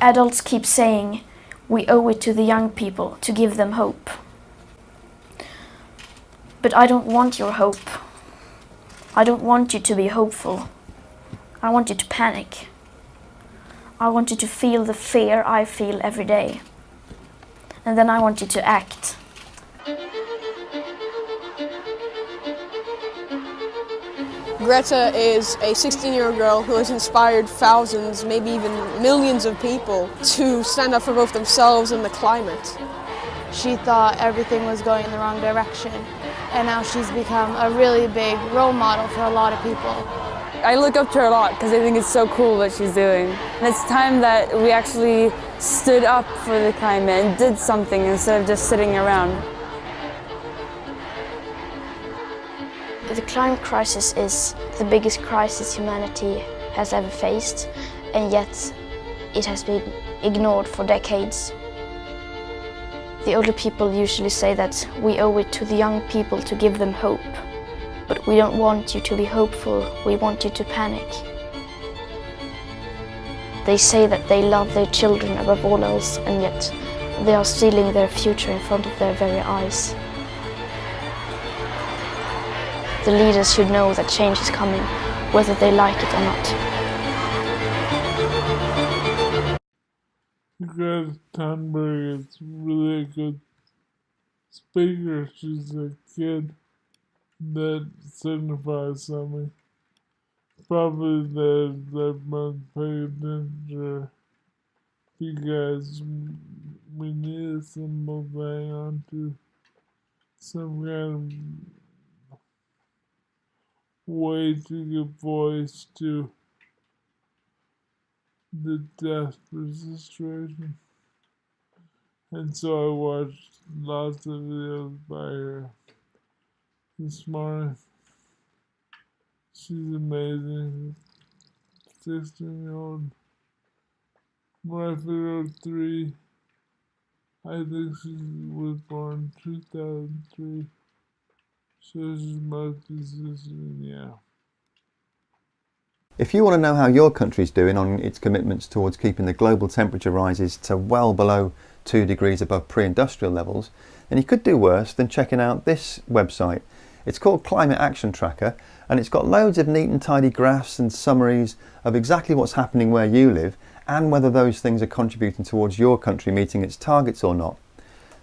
Adults keep saying we owe it to the young people to give them hope. But I don't want your hope. I don't want you to be hopeful. I want you to panic. I want you to feel the fear I feel every day. And then I want you to act. Greta is a 16-year-old girl who has inspired thousands, maybe even millions of people to stand up for both themselves and the climate. She thought everything was going in the wrong direction, and now she's become a really big role model for a lot of people. I look up to her a lot because I think it's so cool what she's doing. And it's time that we actually stood up for the climate and did something instead of just sitting around. The climate crisis is the biggest crisis humanity has ever faced, and yet it has been ignored for decades. The older people usually say that we owe it to the young people to give them hope. But we don't want you to be hopeful, we want you to panic. They say that they love their children above all else, and yet they are stealing their future in front of their very eyes. The leaders should know that change is coming, whether they like it or not. Greta Thunberg is really a good speaker. She's a kid that signifies something. Probably that must pay attention because we need a symbol to hang on to, some kind of way to give voice to the desperate situation. And so I watched lots of videos by her this morning. She's amazing. 16-year-old. My favorite 3. I think she was born 2003. So she must be 16, yeah. If you want to know how your country's doing on its commitments towards keeping the global temperature rises to well below 2 degrees above pre-industrial levels, then you could do worse than checking out this website. It's called Climate Action Tracker, and it's got loads of neat and tidy graphs and summaries of exactly what's happening where you live and whether those things are contributing towards your country meeting its targets or not.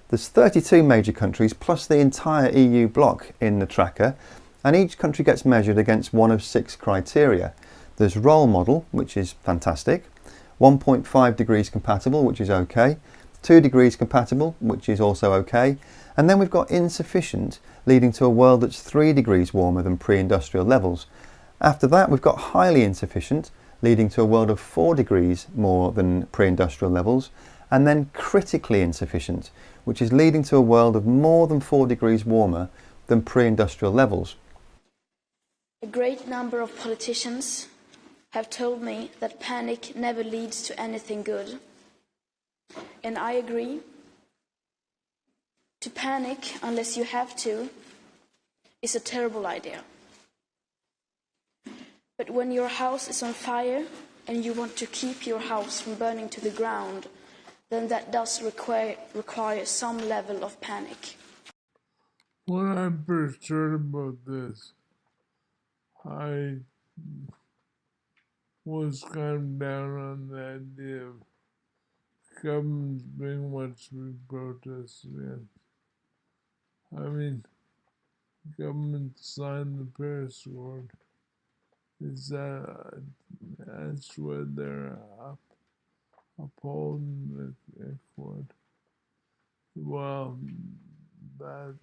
There's 32 major countries plus the entire EU bloc in the tracker, and each country gets measured against one of 6 criteria. There's role model, which is fantastic, 1.5 degrees compatible, which is okay, 2 degrees compatible, which is also okay, and then we've got insufficient, leading to a world that's 3 degrees warmer than pre-industrial levels. After that, we've got highly insufficient, leading to a world of 4 degrees more than pre-industrial levels, and then critically insufficient, which is leading to a world of more than 4 degrees warmer than pre-industrial levels. A great number of politicians have told me that panic never leads to anything good. And I agree. To panic unless you have to is a terrible idea. But when your house is on fire and you want to keep your house from burning to the ground, then that does require some level of panic. When I first heard about this, I was kind of down on the idea of governments being what we protest against. I mean, government signed the Paris Accord. That's what they're upholding the Accord. Well, that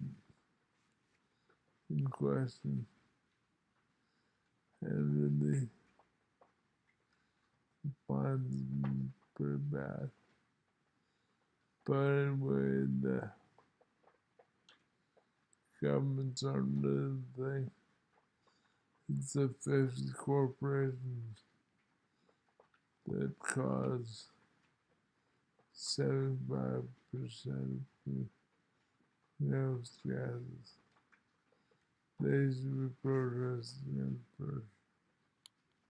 in question, and really finds me pretty bad. But anyway, the governments aren't really the thing. It's the 50 corporations that cause 75% of the greenhouse gases. They should be protested against first.